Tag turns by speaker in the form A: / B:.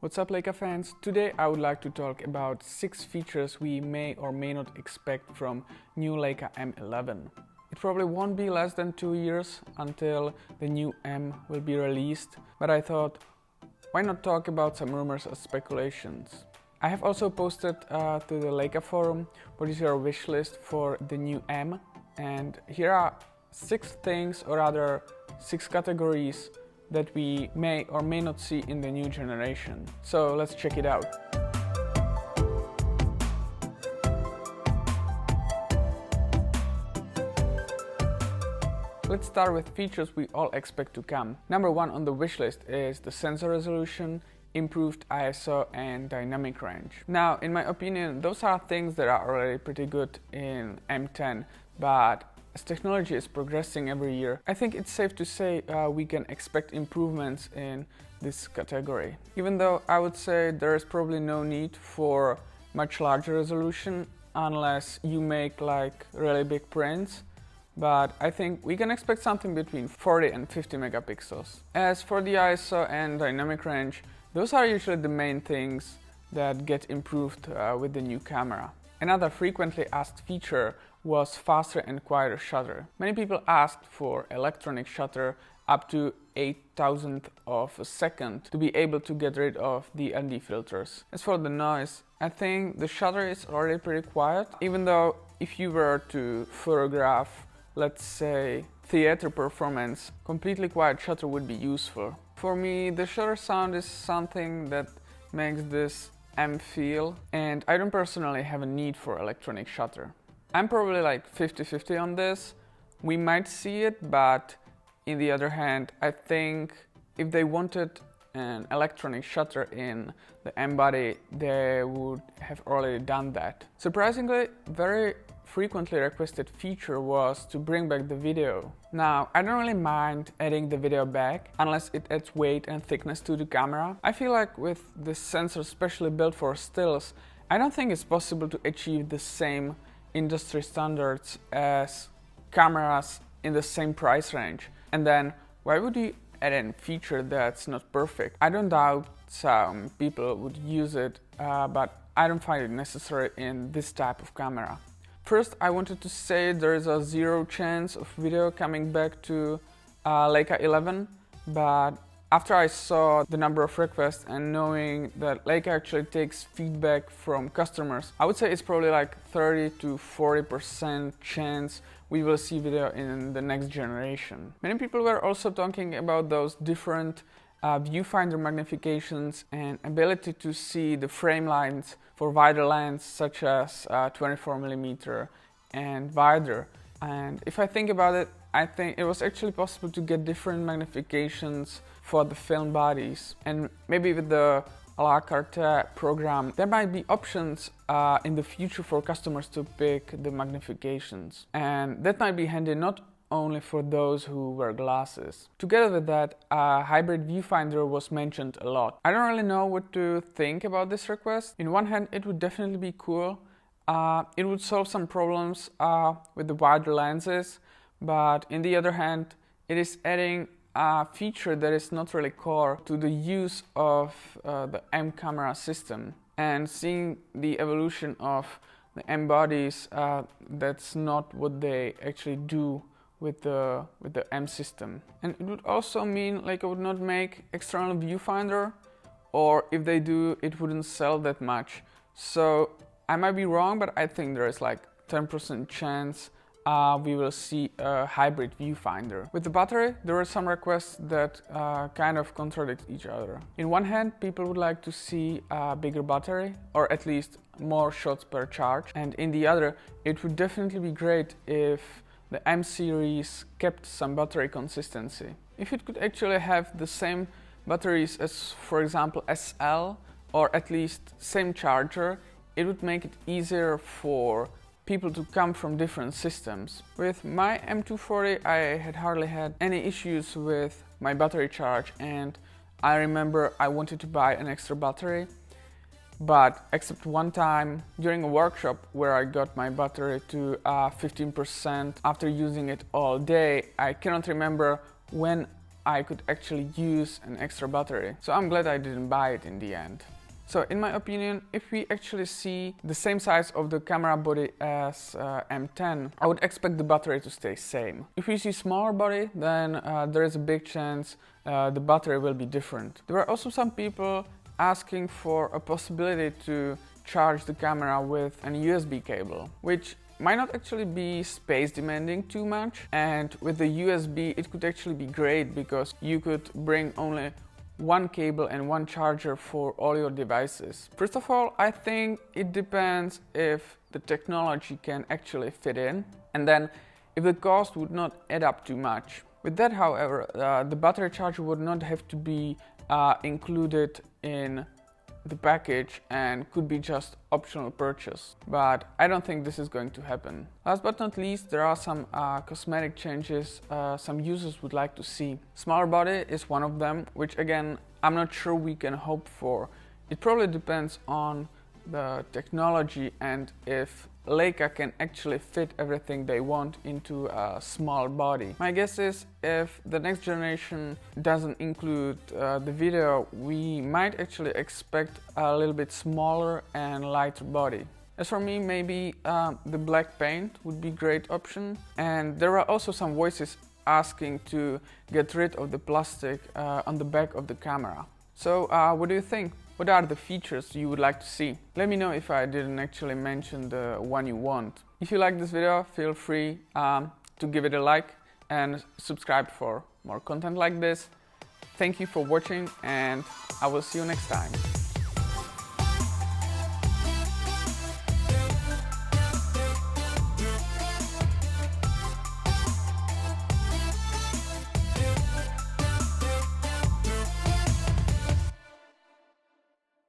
A: What's up Leica fans? Today I would like to talk about 6 features we may or may not expect from new Leica M11. It probably won't be less than 2 years until the new M will be released, but I thought, why not talk about some rumors or speculations? I have also posted to the Leica forum what is your wish list for the new M, and here are 6 things, or rather 6 categories that we may or may not see in the new generation. So let's check it out. Let's start with features we all expect to come. Number 1 on the wish list is the sensor resolution, improved ISO and dynamic range. Now, in my opinion, those are things that are already pretty good in M10, but as technology is progressing every year, I think it's safe to say we can expect improvements in this category. Even though I would say there is probably no need for much larger resolution unless you make like really big prints, but I think we can expect something between 40 and 50 megapixels. As for the ISO and dynamic range, those are usually the main things that get improved with the new camera. Another frequently asked feature was faster and quieter shutter. Many people asked for electronic shutter up to 8,000th of a second to be able to get rid of the ND filters. As for the noise, I think the shutter is already pretty quiet, even though if you were to photograph, let's say, theater performance, completely quiet shutter would be useful. For me, the shutter sound is something that makes this M feel, and I don't personally have a need for electronic shutter. I'm probably like 50-50 on this. We might see it, but in the other hand, I think if they wanted an electronic shutter in the M body, they would have already done that. Surprisingly, very frequently requested feature was to bring back the video. Now, I don't really mind adding the video back unless it adds weight and thickness to the camera. I feel like with this sensor specially built for stills, I don't think it's possible to achieve the same industry standards as cameras in the same price range. And then why would you add a feature that's not perfect? I don't doubt some people would use it, but I don't find it necessary in this type of camera. First, I wanted to say there is a 0 chance of video coming back to Leica 11, but after I saw the number of requests and knowing that Leica actually takes feedback from customers, I would say it's probably like 30 to 40% chance we will see video in the next generation. Many people were also talking about those different viewfinder magnifications and ability to see the frame lines for wider lens such as 24mm and wider. And if I think about it, I think it was actually possible to get different magnifications for the film bodies. And maybe with the Carte program, there might be options in the future for customers to pick the magnifications. And that might be handy not only for those who wear glasses. Together with that, a hybrid viewfinder was mentioned a lot. I don't really know what to think about this request. In one hand, it would definitely be cool. It would solve some problems with the wider lenses, but in the other hand, it is adding a feature that is not really core to the use of the M camera system. And seeing the evolution of the M bodies, that's not what they actually do with the M system. And it would also mean Leica would not make external viewfinder, or if they do, it wouldn't sell that much. So I might be wrong, but I think there is like 10% chance we will see a hybrid viewfinder. With the battery, there were some requests that kind of contradict each other. In one hand, people would like to see a bigger battery, or at least more shots per charge. And in the other, it would definitely be great if the M series kept some battery consistency. If it could actually have the same batteries as, for example, SL, or at least same charger, it would make it easier for people to come from different systems. With my M240, I had hardly had any issues with my battery charge, and I remember I wanted to buy an extra battery, but except one time during a workshop where I got my battery to 15% after using it all day. I cannot remember when I could actually use an extra battery. So I'm glad I didn't buy it in the end. So in my opinion, if we actually see the same size of the camera body as M10, I would expect the battery to stay same. If we see smaller body, then there is a big chance the battery will be different. There are also some people asking for a possibility to charge the camera with an USB cable, which might not actually be space demanding too much, and with the USB it could actually be great because you could bring only one cable and one charger for all your devices. First of all, I think it depends if the technology can actually fit in, and then if the cost would not add up too much. With that, however, the battery charger would not have to be included in the package and could be just optional purchase, but I don't think this is going to happen. Last but not least, there are some cosmetic changes some users would like to see. Smaller body is one of them, which again I'm not sure we can hope for. It probably depends on the technology and if Leica can actually fit everything they want into a small body. My guess is if the next generation doesn't include the video, we might actually expect a little bit smaller and lighter body. As for me, maybe the black paint would be a great option. And there are also some voices asking to get rid of the plastic on the back of the camera. So what do you think? What are the features you would like to see? Let me know if I didn't actually mention the one you want. If you like this video, feel free to give it a like and subscribe for more content like this. Thank you for watching, and I will see you next time.